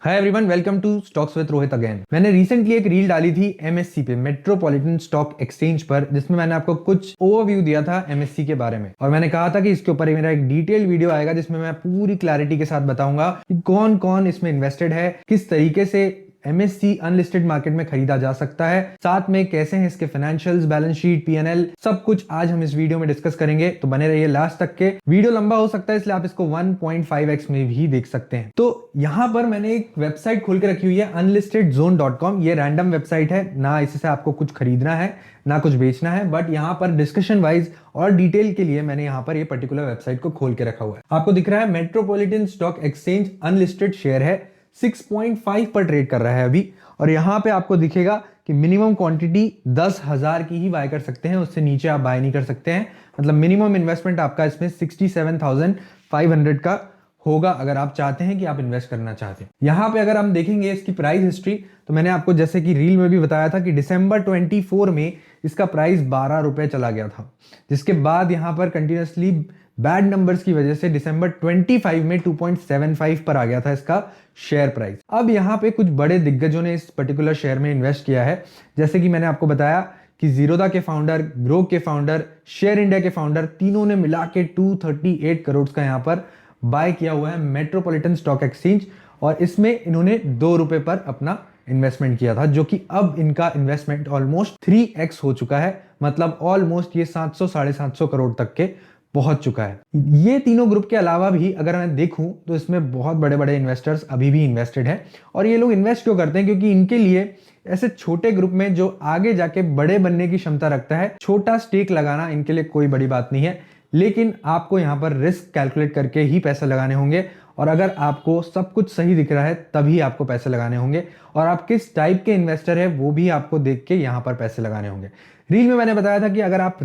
Hi everyone, welcome to stocks with Rohit again. मैंने recently एक reel डाली थी एमएससी पे, मेट्रोपॉलिटन स्टॉक एक्सचेंज पर, जिसमें मैंने आपको कुछ ओवरव्यू दिया था एमएससी के बारे में। और मैंने कहा था कि इसके ऊपर मेरा एक डिटेल वीडियो आएगा जिसमें मैं पूरी क्लैरिटी के साथ बताऊंगा कि कौन कौन इसमें इन्वेस्टेड है, किस तरीके से एमएससी अनलिस्टेड मार्केट में खरीदा जा सकता है, साथ में कैसे हैं इसके फाइनेंशियल्स, बैलेंस शीट, पीएनएल, सब कुछ आज हम इस वीडियो में डिस्कस करेंगे। तो बने रहिए लास्ट तक के। वीडियो लंबा हो सकता है इसलिए आप इसको 1.5x में भी देख सकते हैं। तो यहां पर मैंने एक वेबसाइट खोल के रखी हुई है unlistedzone.com। ये रैंडम वेबसाइट है, ना इससे आपको कुछ खरीदना है ना कुछ बेचना है, बट यहाँ पर डिस्कशन वाइज और डिटेल के लिए मैंने यहाँ पर ये पर्टिकुलर वेबसाइट को खोल के रखा हुआ है। आपको दिख रहा है metropolitan stock exchange unlisted share है, 6.5 पर ट्रेड कर रहा है अभी। और यहां पे आपको दिखेगा कि मिनिमम क्वांटिटी 10,000 की ही बाय कर सकते हैं, उससे नीचे आप बाय नहीं कर सकते हैं। मतलब मिनिमम इन्वेस्टमेंट आपका इसमें 67,500 का होगा अगर आप चाहते हैं कि आप इन्वेस्ट करना चाहते हैं। यहां पे अगर हम देखेंगे इसकी प्राइस हिस्ट्री, तो मैंने आपको जैसे कि रील में भी बताया था कि दिसंबर 24 में इसका प्राइस 12 रुपए चला गया था, जिसके बाद यहां पर कंटिन्यूसली बैड नंबर्स की वजह से दिसंबर 25 में 2.75 पर आ गया था इसका शेयर प्राइस। अब यहाँ पे कुछ बड़े दिग्गजों ने इस पर्टिकुलर शेयर में इन्वेस्ट किया है, जैसे कि मैंने आपको बताया कि जीरोधा के फाउंडर, ग्रोक के फाउंडर, शेयर इंडिया के फाउंडर, तीनों ने मिला के 238 करोड़ का यहाँ पर बाय किया हुआ है मेट्रोपॉलिटन स्टॉक एक्सचेंज। और इसमें इन्होंने 2 रुपए पर अपना इन्वेस्टमेंट किया था, जो कि अब इनका इन्वेस्टमेंट ऑलमोस्ट 3x हो चुका है। मतलब ऑलमोस्ट ये 700 750 करोड़ तक के पहुंच चुका है। ये तीनों ग्रुप के अलावा भी अगर मैं देखूं तो इसमें बहुत बड़े बड़े इन्वेस्टर्स अभी भी इन्वेस्टेड हैं। और ये लोग इन्वेस्ट क्यों करते हैं? क्योंकि इनके लिए ऐसे छोटे ग्रुप में जो आगे जाके बड़े बनने की क्षमता रखता है, छोटा स्टेक लगाना इनके लिए कोई बड़ी बात नहीं है। लेकिन आपको यहाँ पर रिस्क कैलकुलेट करके ही पैसे लगाने होंगे, और अगर आपको सब कुछ सही दिख रहा है तभी आपको पैसे लगाने होंगे, और आप किस टाइप के इन्वेस्टर है वो भी आपको देख के यहाँ पर पैसे लगाने होंगे। रील में मैंने बताया था कि अगर आप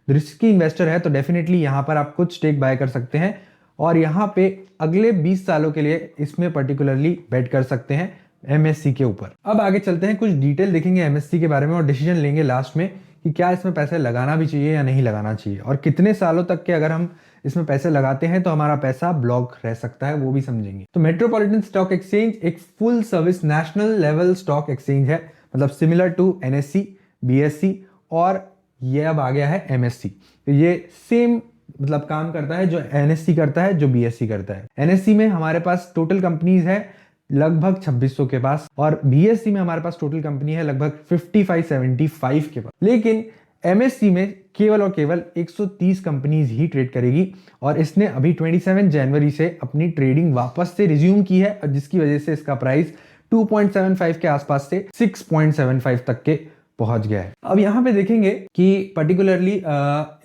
रिस्की इन्वेस्टर है तो डेफिनेटली यहां पर आप कुछ स्टेक बाय कर सकते हैं, और यहां पे अगले 20 सालों के लिए इसमें पर्टिकुलरली बेट कर सकते हैं एमएससी के ऊपर। अब आगे चलते हैं, कुछ डिटेल देखेंगे एमएससी के बारे में और डिसीजन लेंगे लास्ट में कि क्या इसमें पैसे लगाना भी चाहिए या नहीं लगाना चाहिए, और कितने सालों तक के अगर हम इसमें पैसे लगाते हैं तो हमारा पैसा ब्लॉक रह सकता है, वो भी समझेंगे। तो मेट्रोपॉलिटन स्टॉक एक्सचेंज एक full service national level stock exchange है, मतलब सिमिलर टू एनएससी, बीएससी, और ये अब आ गया है एमएससी। तो ये सेम मतलब काम करता है जो एनएससी करता है, जो बीएससी करता है। एनएससी में हमारे पास टोटल कंपनीज है लगभग 2600 के पास, और बीएससी में हमारे पास टोटल कंपनी है लगभग 55-75 के पास। लेकिन एमएससी में केवल और केवल 130 कंपनीज ही ट्रेड करेगी, और इसने अभी 27 जनवरी से अपनी ट्रेडिंग वापस से रिज्यूम की है, जिसकी वजह से इसका प्राइस 2.75 के आसपास से 6.75 तक के पहुंच गया है। अब यहां पे देखेंगे कि पर्टिकुलरली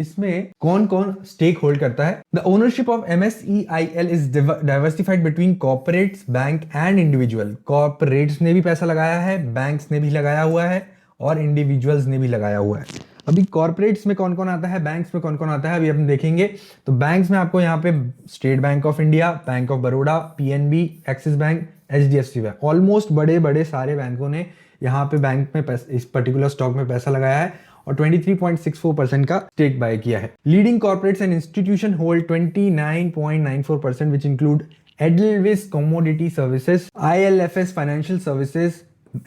इसमें कौन कौन स्टेक होल्ड करता है। The ownership of MSEIL is diversified between corporates, bank and individual. Corporates ने भी पैसा लगाया है, बैंक्स ने भी लगाया हुआ है, और इंडिविजुअल्स ने भी लगाया हुआ है। अभी कॉर्पोरेट्स में कौन कौन आता है, बैंक्स में कौन कौन आता है, अभी हम देखेंगे। तो बैंक्स में आपको यहाँ पे state bank of India, bank of Baroda, PNB, axis bank, HDFC bank, almost बड़े बड़े सारे बैंकों ने यहाँ पे बैंक में इस पर्टिकुलर स्टॉक में पैसा लगाया है, और 23.64% का स्टेक बाय किया है। Leading corporates and institution hold 29.94%, which include Edelweiss commodity services, ILFS financial services,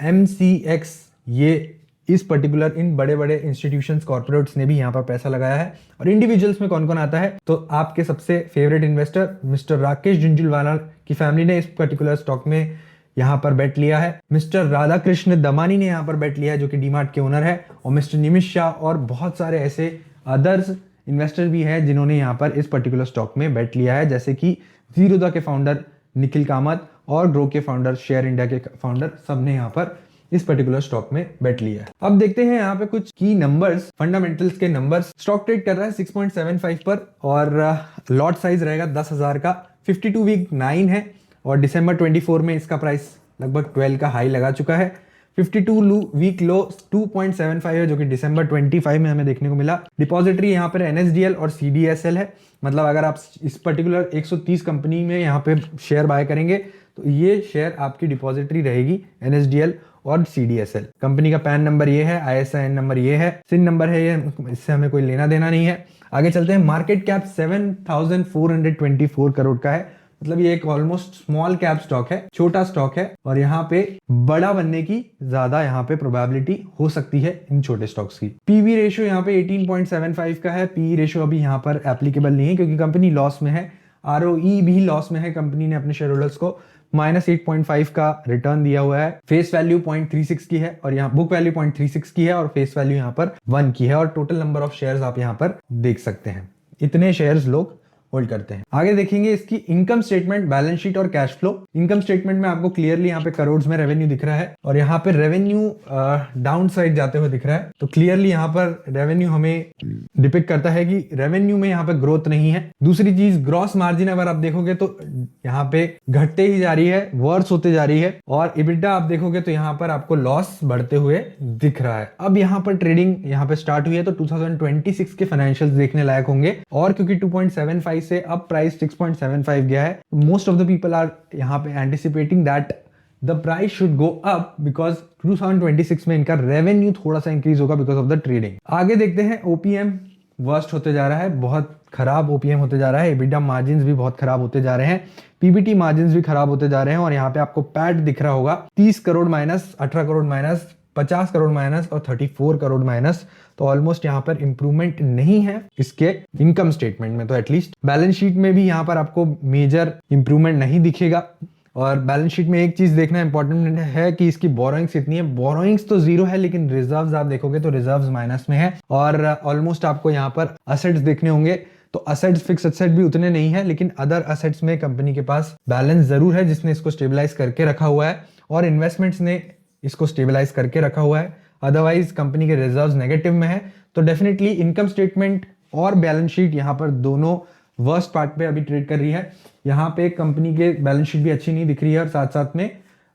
MCX। ये इस पर्टिकुलर इन बड़े बड़े इंस्टीट्यूशंस, कॉर्पोरेट्स ने भी यहाँ पर पैसा लगाया है। और इंडिविजुअल्स में कौन कौन आता है, तो आपके सबसे favourite investor mister Rakesh Jhunjhunwala की फैमिली ने इस पर्टिकुलर स्टॉक में यहाँ पर बेट लिया है। मिस्टर राधा कृष्ण दमानी ने यहाँ पर बेट लिया है, जो कि डीमार्ट के ओनर है, और मिस्टर निमिष शाह, और बहुत सारे ऐसे अदर्स इन्वेस्टर भी हैं जिन्होंने यहाँ पर इस पर्टिकुलर स्टॉक में बेट लिया है, जैसे कि जीरोधा के फाउंडर निखिल कामत और ग्रो के फाउंडर, शेयर इंडिया के फाउंडर, सबने यहाँ पर इस पर्टिकुलर स्टॉक में बेट लिया है। अब देखते हैं यहाँ पे कुछ की नंबर्स, फंडामेंटल्स के नंबर्स। स्टॉक ट्रेड कर रहा है 6.75 पर, और लॉट साइज रहेगा 10,000 का। 52 वीक 9 है, और दिसंबर 24 में इसका प्राइस लगभग 12 का हाई लगा चुका है। 52 वीक लो 2.75 है, जो कि दिसंबर 25 में हमें देखने को मिला। डिपॉजिटरी यहाँ पर NSDL और CDSL है, मतलब अगर आप इस पर्टिकुलर 130 कंपनी में यहाँ पे शेयर बाय करेंगे तो ये शेयर आपकी डिपॉजिटरी रहेगी NSDL और CDSL। कंपनी का पैन नंबर ये है, ISIN नंबर ये है, सिन नंबर है ये, इससे हमें कोई लेना देना नहीं है। आगे चलते हैं। मार्केट कैप 7,424 करोड़ का है, मतलब ये एक ऑलमोस्ट स्मॉल कैप स्टॉक है, छोटा स्टॉक है, और यहाँ पे बड़ा बनने की ज्यादा यहाँ पे प्रोबेबिलिटी हो सकती है इन छोटे स्टॉक्स की। पीवी रेशियो यहाँ पे 18.75 का है। पी रेशियो अभी यहाँ पर एप्लीकेबल नहीं है क्योंकि कंपनी लॉस में है। आरओई भी लॉस में है। कंपनी ने अपने शेयर होल्डर्स को -8.5 का रिटर्न दिया हुआ है। फेस वैल्यू 0.36 की है और यहाँ बुक वैल्यू 0.36 की है और फेस वैल्यू यहाँ पर 1 की है, और टोटल नंबर ऑफ शेयर्स आप यहाँ पर देख सकते हैं। इतने शेयर्स लोग होल्ड करते हैं। आगे देखेंगे इसकी इनकम स्टेटमेंट, बैलेंस शीट और कैश फ्लो। इनकम स्टेटमेंट में आपको क्लियरली यहाँ पे करोड़ में रेवेन्यू दिख रहा है और यहाँ पे रेवेन्यू डाउन साइड जाते हुए दिख रहा है। तो क्लियरली यहाँ पर रेवेन्यू हमें डिपिक्ट करता है कि रेवेन्यू में यहाँ पे ग्रोथ नहीं है। दूसरी चीज, ग्रॉस मार्जिन अगर आप देखोगे तो यहाँ पे घटते ही जा रही है, वर्स होते जा रही है, और इबिटा आप देखोगे तो यहाँ पर आपको लॉस बढ़ते हुए दिख रहा है। अब यहाँ पर ट्रेडिंग यहाँ पे स्टार्ट हुई है तो 2026 के फाइनेंशियल्स देखने लायक होंगे, और क्योंकि 2.75 से अब प्राइस 6.75 गया है, most of the people are यहाँ पे anticipating that the price should go up because 2026 में इनका रेवेन्यू थोड़ा सा इंक्रीज होगा बिकॉज ऑफ द ट्रेडिंग। आगे देखते हैं, ओपीएम वर्स्ट होते जा रहा है, बहुत खराब ओपीएम होते जा रहा है। एबिटा मार्जिन्स भी बहुत खराब होते जा रहे हैं, पीबीटी मार्जिन्स भी खराब होते जा रहे हैं, और यहाँ पे आपको पैट दिख रहा होगा 30 crore minus, 18 crore minus, 50 crore minus और 34 करोड़ माइनस। तो ऑलमोस्ट यहाँ पर इंप्रूवमेंट नहीं है इसके इनकम स्टेटमेंट में। तो एटलीस्ट बैलेंस शीट में भी यहाँ पर आपको मेजर इंप्रूवमेंट नहीं दिखेगा। और बैलेंस शीट में एक चीज देखना इंपॉर्टेंट है कि इसकी बोरोइंग्स कितनी है। बोरोइंग्स तो जीरो है, लेकिन रिजर्व्स आप देखोगे तो रिजर्व्स माइनस में है, और ऑलमोस्ट आपको यहाँ पर असेट्स देखने होंगे तो असेट्स, फिक्स असेट भी उतने नहीं है, लेकिन अदर असेट्स में कंपनी के पास बैलेंस जरूर है जिसने इसको स्टेबलाइज करके रखा हुआ है, और इन्वेस्टमेंट्स ने इसको स्टेबलाइज करके रखा हुआ है। अदरवाइज कंपनी के रिजर्व्स नेगेटिव में है। तो डेफिनेटली इनकम स्टेटमेंट और बैलेंस शीट यहाँ पर दोनों वर्स्ट पार्ट पे अभी ट्रेड कर रही है। यहाँ पे कंपनी के बैलेंस शीट भी अच्छी नहीं दिख रही है और साथ साथ में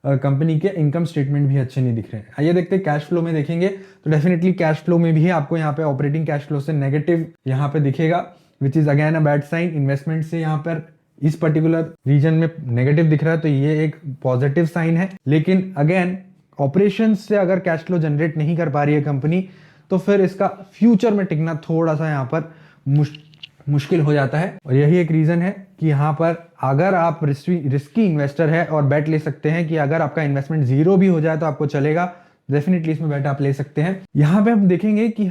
कंपनी के इनकम स्टेटमेंट भी अच्छे नहीं दिख रहे हैं। आइए देखते हैं कैश फ्लो में देखेंगे तो डेफिनेटली कैश फ्लो में भी आपको यहाँ पे ऑपरेटिंग कैश फ्लो से नेगेटिव यहाँ पे दिखेगा, which is again a bad sign. Investment से यहाँ पर इस पर्टिकुलर रीजन में नेगेटिव दिख रहा है तो ये एक पॉजिटिव साइन है, लेकिन अगेन ऑपरेशन से अगर कैश फ्लो जनरेट नहीं कर पा रही है कंपनी तो फिर इसका फ्यूचर में टिकना थोड़ा सा यहाँ पर मुश्किल हो जाता है। और यही एक रीजन है कि यहाँ पर अगर आप रिस्की इन्वेस्टर है और बेट ले सकते हैं कि अगर आपका इन्वेस्टमेंट जीरो भी हो जाए तो आपको चलेगा, डेफिनेटली इसमें बेट आप ले सकते हैं। यहाँ पे हम देखेंगे कि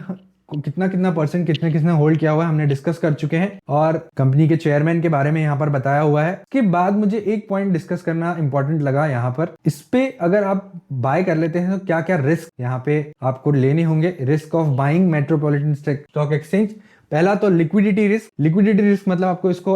कितना परसेंट किसने होल्ड किया हुआ है, हमने डिस्कस कर चुके हैं, और कंपनी के चेयरमैन के बारे में यहाँ पर बताया हुआ है। इसके बाद मुझे एक पॉइंट डिस्कस करना इंपॉर्टेंट लगा यहाँ पर, इस पे अगर आप बाय कर लेते हैं तो क्या क्या रिस्क यहाँ पे आपको लेने होंगे। Risk of buying metropolitan stock exchange. पहला तो लिक्विडिटी रिस्क। लिक्विडिटी रिस्क मतलब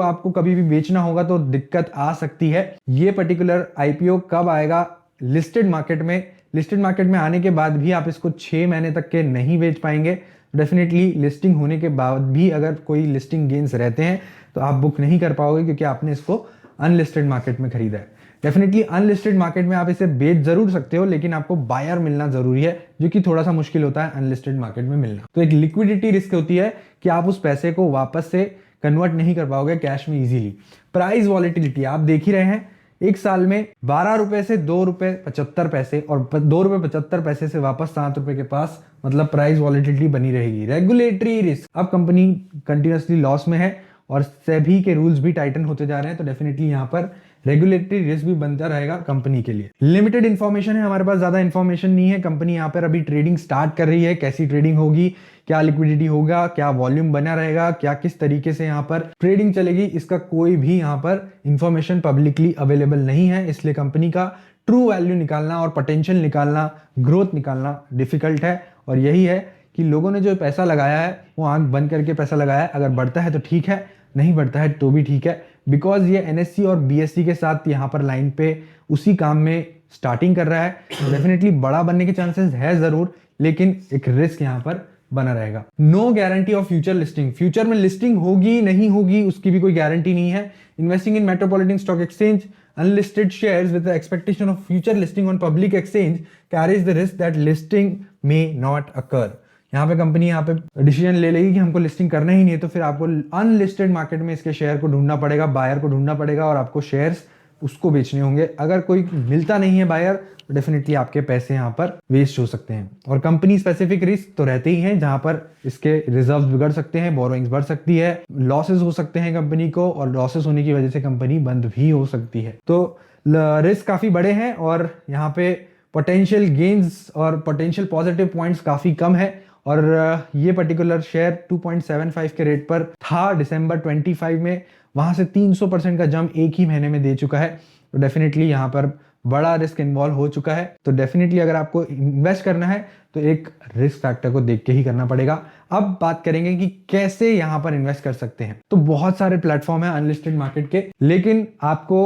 आपको कभी भी बेचना होगा तो दिक्कत आ सकती है। ये पर्टिकुलर आईपीओ कब आएगा? लिस्टेड मार्केट में। लिस्टेड मार्केट में आने के बाद भी आप इसको 6 महीने तक के नहीं बेच पाएंगे। डेफिनेटली लिस्टिंग होने के बाद भी अगर कोई लिस्टिंग गेन्स रहते हैं तो आप बुक नहीं कर पाओगे क्योंकि आपने इसको अनलिस्टेड मार्केट में खरीदा है। डेफिनेटली अनलिस्टेड मार्केट में आप इसे बेच जरूर सकते हो, लेकिन आपको बायर मिलना जरूरी है, जो कि थोड़ा सा मुश्किल होता है अनलिस्टेड मार्केट में मिलना। तो एक लिक्विडिटी रिस्क होती है कि आप उस पैसे को वापस से कन्वर्ट नहीं कर पाओगे कैश में इजीली। प्राइस वॉलेटिलिटी आप देख ही रहे हैं, एक साल में 12 रुपए से 2 रुपए 75 पैसे और 2 रुपए 75 पैसे से वापस 7 रुपए के पास, मतलब प्राइस वॉलेटिलिटी बनी रहेगी। Regulatory risk. अब कंपनी कंटिन्यूसली लॉस में है और सेबी के रूल्स भी टाइटन होते जा रहे हैं, तो डेफिनेटली यहाँ पर रेगुलेटरी रिस्क भी बनता रहेगा कंपनी के लिए। लिमिटेड इंफॉर्मेशन है हमारे पास, ज्यादा इंफॉर्मेशन नहीं है। कंपनी यहाँ पर अभी ट्रेडिंग स्टार्ट कर रही है, कैसी ट्रेडिंग होगी, क्या लिक्विडिटी होगा, क्या वॉल्यूम बना रहेगा, क्या किस तरीके से यहाँ पर ट्रेडिंग चलेगी, इसका कोई भी यहाँ पर इंफॉर्मेशन पब्लिकली अवेलेबल नहीं है। इसलिए कंपनी का ट्रू वैल्यू निकालना और पोटेंशियल निकालना, ग्रोथ निकालना डिफिकल्ट है। और यही है कि लोगों ने जो पैसा लगाया है वो आंख बंद करके पैसा लगाया है। अगर बढ़ता है तो ठीक है, नहीं बढ़ता है तो भी ठीक है, बिकॉज ये एनएससी और बीएससी के साथ यहाँ पर लाइन पे उसी काम में स्टार्टिंग कर रहा है। डेफिनेटली बड़ा बनने के चांसेस है जरूर, लेकिन एक रिस्क यहाँ पर बना रहेगा। No guarantee of future listing. Future में लिस्टिंग होगी नहीं होगी उसकी भी कोई गारंटी नहीं है। Investing in metropolitan stock exchange unlisted shares with the expectation of future listing on public exchange carries the risk that listing may not occur। यहाँ पे कंपनी यहाँ पे डिसीजन ले लेगी कि हमको लिस्टिंग करना ही नहीं है, तो फिर आपको अनलिस्टेड मार्केट में इसके शेयर को ढूंढना पड़ेगा, बायर को ढूंढना पड़ेगा और आपको शेयर्स उसको बेचने होंगे। अगर कोई मिलता नहीं है बायर तो डेफिनेटली आपके पैसे यहाँ पर वेस्ट हो सकते हैं। और कंपनी स्पेसिफिक रिस्क तो रहते ही हैं, जहां पर इसके रिजर्व बिगड़ सकते हैं, बोरोइंग्स बढ़ सकती है, लॉसेस हो सकते हैं कंपनी को, और लॉसेस होने की वजह से कंपनी बंद भी हो सकती है। तो रिस्क काफी बड़े हैं और यहाँ पे पोटेंशियल गेन्स और पोटेंशियल पॉजिटिव पॉइंट्स काफी कम है। और ये पर्टिकुलर शेयर 2.75 के रेट पर था दिसंबर 25 में, वहां से 300% का जंप एक ही महीने में दे चुका है। तो डेफिनेटली यहाँ पर बड़ा रिस्क इन्वॉल्व हो चुका है। तो डेफिनेटली अगर आपको इन्वेस्ट करना है तो एक रिस्क फैक्टर को देख के ही करना पड़ेगा। अब बात करेंगे कि कैसे यहाँ पर इन्वेस्ट कर सकते हैं। तो बहुत सारे प्लेटफॉर्म है अनलिस्टेड मार्केट के, लेकिन आपको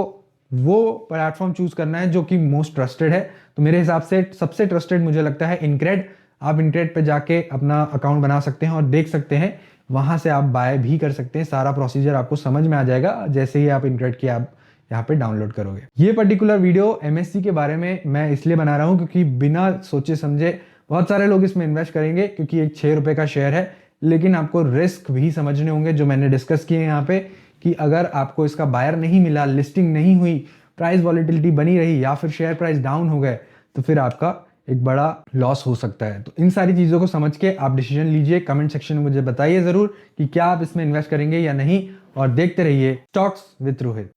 वो प्लेटफॉर्म चूज करना है जो कि मोस्ट ट्रस्टेड है। तो मेरे हिसाब से सबसे ट्रस्टेड मुझे लगता है इनक्रेड। आप इनक्रेड पे जाके अपना अकाउंट बना सकते हैं और देख सकते हैं, वहां से आप बाय भी कर सकते हैं। सारा प्रोसीजर आपको समझ में आ जाएगा जैसे ही आप इनक्रेड की आप यहाँ पे डाउनलोड करोगे। ये पर्टिकुलर वीडियो एमएससी के बारे में मैं इसलिए बना रहा हूँ क्योंकि बिना सोचे समझे बहुत सारे लोग इसमें इन्वेस्ट करेंगे, क्योंकि एक 6 रुपए का शेयर है। लेकिन आपको रिस्क भी समझने होंगे जो मैंने डिस्कस किए यहाँ पे, कि अगर आपको इसका बायर नहीं मिला, लिस्टिंग नहीं हुई, प्राइस वॉलिटिलिटी बनी रही या फिर शेयर प्राइस डाउन हो गए, तो फिर आपका एक बड़ा लॉस हो सकता है। तो इन सारी चीजों को समझ के आप डिसीजन लीजिए। कमेंट सेक्शन में मुझे बताइए जरूर कि क्या आप इसमें इन्वेस्ट करेंगे या नहीं, और देखते रहिए स्टॉक्स विद रोहित।